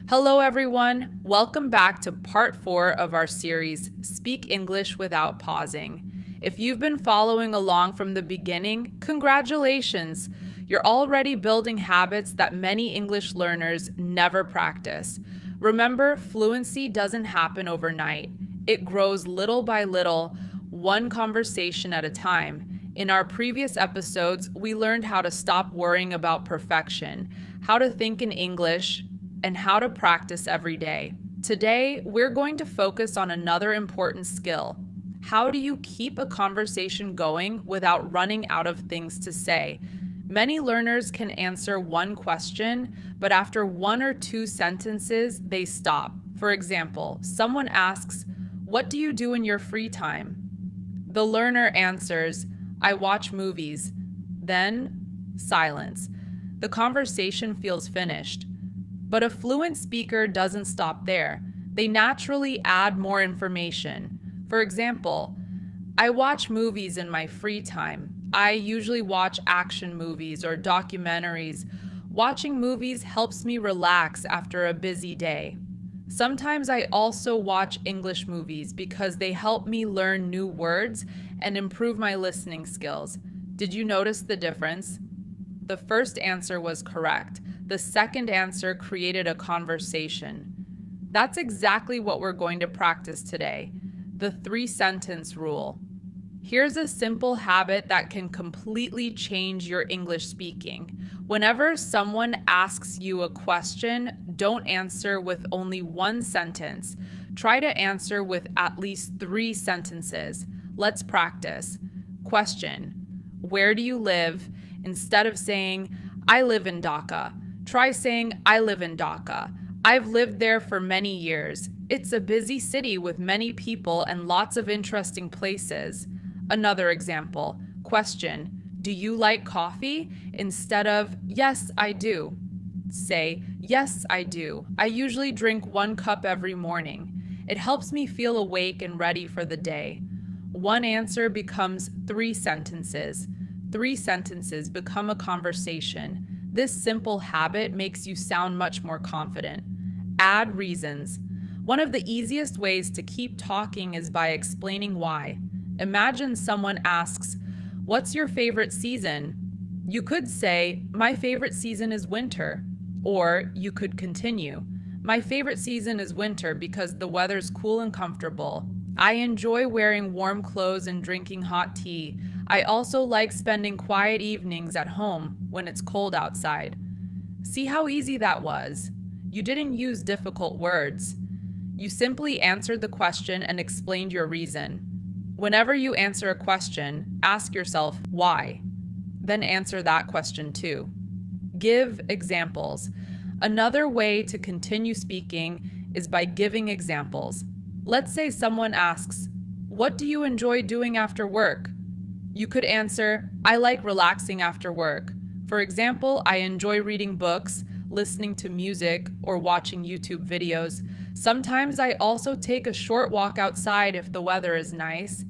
Hello, everyone. Welcome back to part 4 of our series, Speak English Without Pausing. If you've been following along from the beginning, congratulations! You're already building habits that many English learners never practice. Remember, fluency doesn't happen overnight. It grows little by little, one conversation at a time. In our previous episodes, we learned how to stop worrying about perfection, how to think in English, and how to practice every day. Today, we're going to focus on another important skill. How do you keep a conversation going without running out of things to say? Many learners can answer one question, but after one or two sentences, they stop. For example, someone asks, "What do you do in your free time?" The learner answers, "I watch movies." Then, silence. The conversation feels finished. But a fluent speaker doesn't stop there. They naturally add more information. For example, "I watch movies in my free time. I usually watch action movies or documentaries. Watching movies helps me relax after a busy day. Sometimes I also watch English movies because they help me learn new words and improve my listening skills." Did you notice the difference? The first answer was correct. The second answer created a conversation. That's exactly what we're going to practice today, the 3-sentence rule. Here's a simple habit that can completely change your English speaking. Whenever someone asks you a question, don't answer with only one sentence. Try to answer with at least 3 sentences. Let's practice. Question: where do you live? Instead of saying, "I live in Dhaka," try saying, "I live in Dhaka. I've lived there for many years. It's a busy city with many people and lots of interesting places." Another example. Question: do you like coffee? Instead of, "Yes, I do," say, "Yes, I do. I usually drink 1 cup every morning. It helps me feel awake and ready for the day." One answer becomes 3 sentences. 3 sentences become a conversation. This simple habit makes you sound much more confident. Add reasons. One of the easiest ways to keep talking is by explaining why. Imagine someone asks, "What's your favorite season?" You could say, "My favorite season is winter." Or you could continue, "My favorite season is winter because the weather's cool and comfortable. I enjoy wearing warm clothes and drinking hot tea. I also like spending quiet evenings at home when it's cold outside." See how easy that was? You didn't use difficult words. You simply answered the question and explained your reason. Whenever you answer a question, ask yourself, why? Then answer that question too. Give examples. Another way to continue speaking is by giving examples. Let's say someone asks, "What do you enjoy doing after work?" You could answer, "I like relaxing after work. For example, I enjoy reading books, listening to music, or watching YouTube videos. Sometimes I also take a short walk outside if the weather is nice."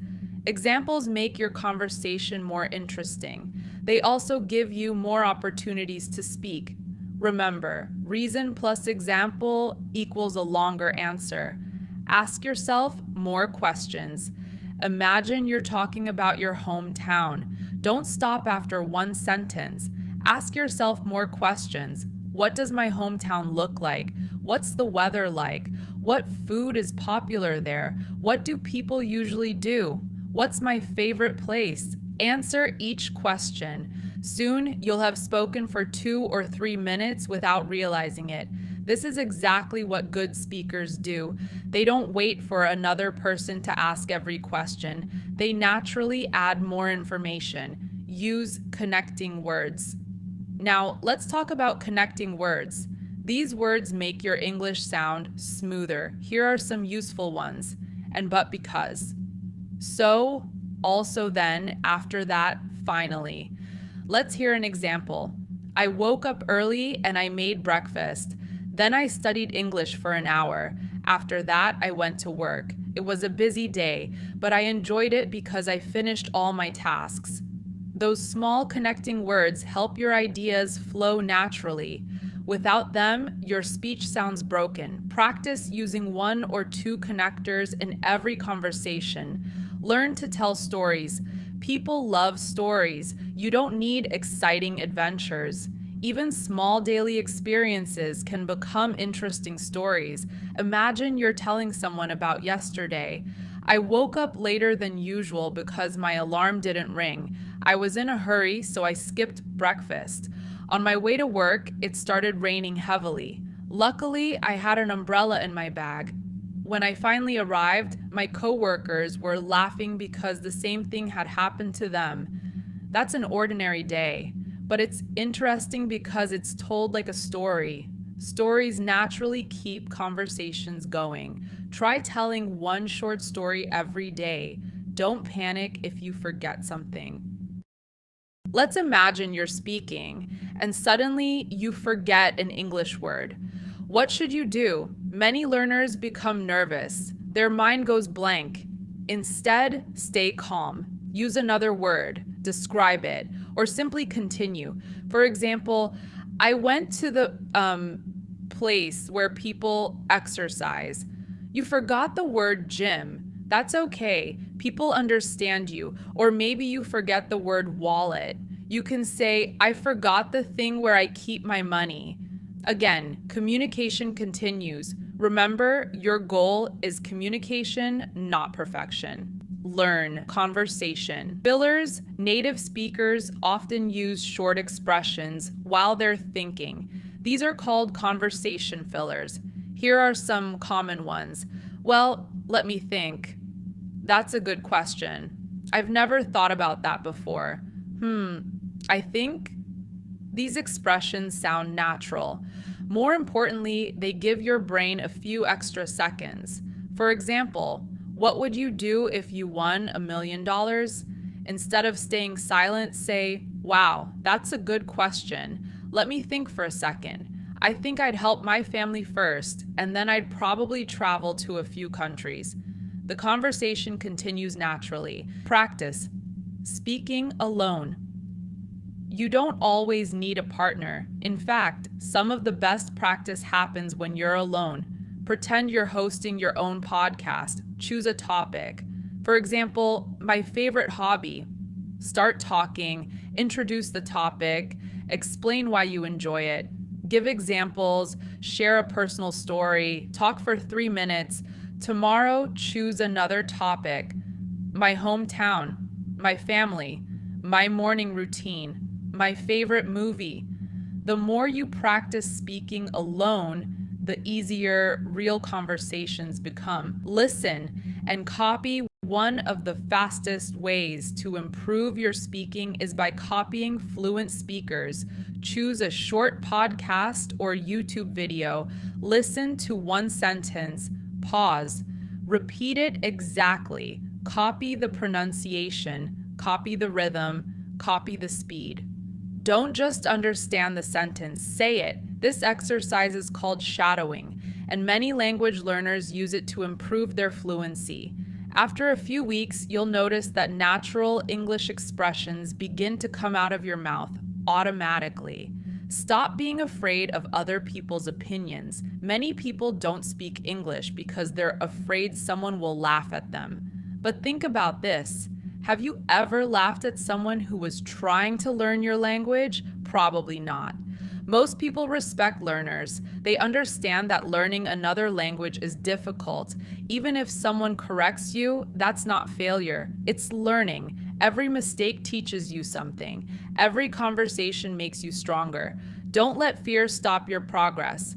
Examples make your conversation more interesting. They also give you more opportunities to speak. Remember, reason plus example equals a longer answer. Ask yourself more questions. Imagine you're talking about your hometown. Don't stop after one sentence. Ask yourself more questions. What does my hometown look like? What's the weather like? What food is popular there? What do people usually do? What's my favorite place? Answer each question. Soon, you'll have spoken for 2 or 3 minutes without realizing it. This is exactly what good speakers do. They don't wait for another person to ask every question. They naturally add more information. Use connecting words. Now, let's talk about connecting words. These words make your English sound smoother. Here are some useful ones. And but because. So, also then, after that, finally. Let's hear an example. "I woke up early and I made breakfast. Then I studied English for an hour. After that, I went to work. It was a busy day, but I enjoyed it because I finished all my tasks." Those small connecting words help your ideas flow naturally. Without them, your speech sounds broken. Practice using 1 or 2 connectors in every conversation. Learn to tell stories. People love stories. You don't need exciting adventures. Even small daily experiences can become interesting stories. Imagine you're telling someone about yesterday. I woke up later than usual because my alarm didn't ring. I was in a hurry, so I skipped breakfast. On my way to work, it started raining heavily. Luckily, I had an umbrella in my bag. When I finally arrived, my coworkers were laughing because the same thing had happened to them. That's an ordinary day, but it's interesting because it's told like a story. Stories naturally keep conversations going. Try telling 1 short story every day. Don't panic if you forget something. Let's imagine you're speaking and suddenly you forget an English word. What should you do? Many learners become nervous. Their mind goes blank. Instead, stay calm. Use another word, describe it, or simply continue. For example, I went to the place where people exercise. You forgot the word gym. That's okay. People understand you. Or maybe you forget the word wallet. You can say, I forgot the thing where I keep my money. Again, communication continues. Remember, your goal is communication, not perfection. Learn conversation. Fillers, native speakers often use short expressions while they're thinking. These are called conversation fillers. Here are some common ones. Well, let me think. That's a good question. I've never thought about that before. I think these expressions sound natural. More importantly, they give your brain a few extra seconds. For example, what would you do if you won $1 million? Instead of staying silent, say, wow, that's a good question. Let me think for a second. I think I'd help my family first, and then I'd probably travel to a few countries. The conversation continues naturally. Practice. Speaking alone. You don't always need a partner. In fact, some of the best practice happens when you're alone. Pretend you're hosting your own podcast. Choose a topic. For example, my favorite hobby. Start talking, introduce the topic, explain why you enjoy it, give examples, share a personal story, talk for 3 minutes. Tomorrow, choose another topic. My hometown, my family, my morning routine, my favorite movie. The more you practice speaking alone, the easier real conversations become. Listen and copy. One of the fastest ways to improve your speaking is by copying fluent speakers. Choose a short podcast or YouTube video. Listen to 1 sentence, pause, repeat it exactly. Copy the pronunciation, copy the rhythm, copy the speed. Don't just understand the sentence, say it. This exercise is called shadowing, and many language learners use it to improve their fluency. After a few weeks, you'll notice that natural English expressions begin to come out of your mouth automatically. Stop being afraid of other people's opinions. Many people don't speak English because they're afraid someone will laugh at them. But think about this. Have you ever laughed at someone who was trying to learn your language? Probably not. Most people respect learners. They understand that learning another language is difficult. Even if someone corrects you, that's not failure. It's learning. Every mistake teaches you something. Every conversation makes you stronger. Don't let fear stop your progress.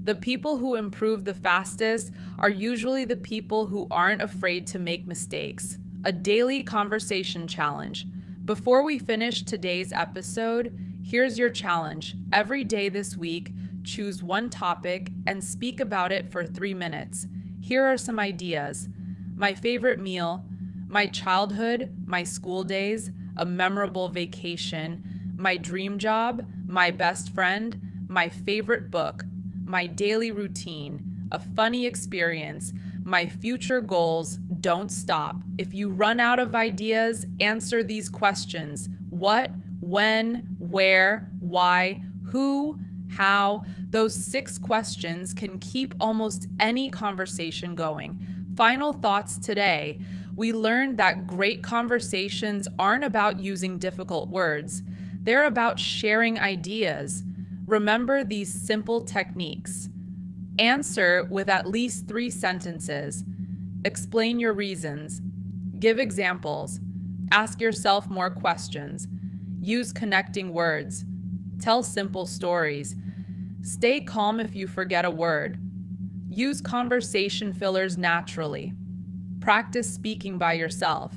The people who improve the fastest are usually the people who aren't afraid to make mistakes. A daily conversation challenge. Before we finish today's episode, here's your challenge. Every day this week, choose 1 topic and speak about it for 3 minutes. Here are some ideas. My favorite meal, my childhood, my school days, a memorable vacation, my dream job, my best friend, my favorite book, my daily routine, a funny experience, my future goals. Don't stop. If you run out of ideas, answer these questions. What, when, where, why, who, how those 6 questions can keep almost any conversation going. Final thoughts today. We learned that great conversations aren't about using difficult words, they're about sharing ideas. Remember these simple techniques. Answer with at least 3 sentences. Explain your reasons. Give examples. Ask yourself more questions. Use connecting words. Tell simple stories. Stay calm if you forget a word. Use conversation fillers naturally. Practice speaking by yourself.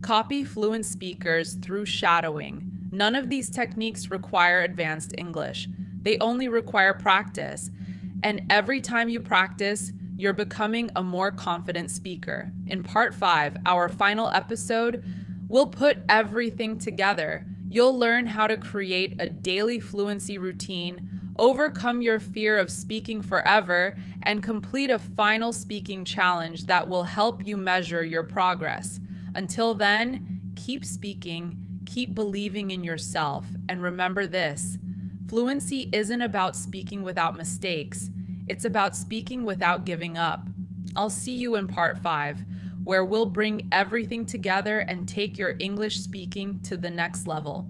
Copy fluent speakers through shadowing. None of these techniques require advanced English. They only require practice. And every time you practice, you're becoming a more confident speaker. In part 5, our final episode, we'll put everything together. You'll learn how to create a daily fluency routine, overcome your fear of speaking forever, and complete a final speaking challenge that will help you measure your progress. Until then, keep speaking, keep believing in yourself, and remember this: fluency isn't about speaking without mistakes. It's about speaking without giving up. I'll see you in part 5, where we'll bring everything together and take your English speaking to the next level.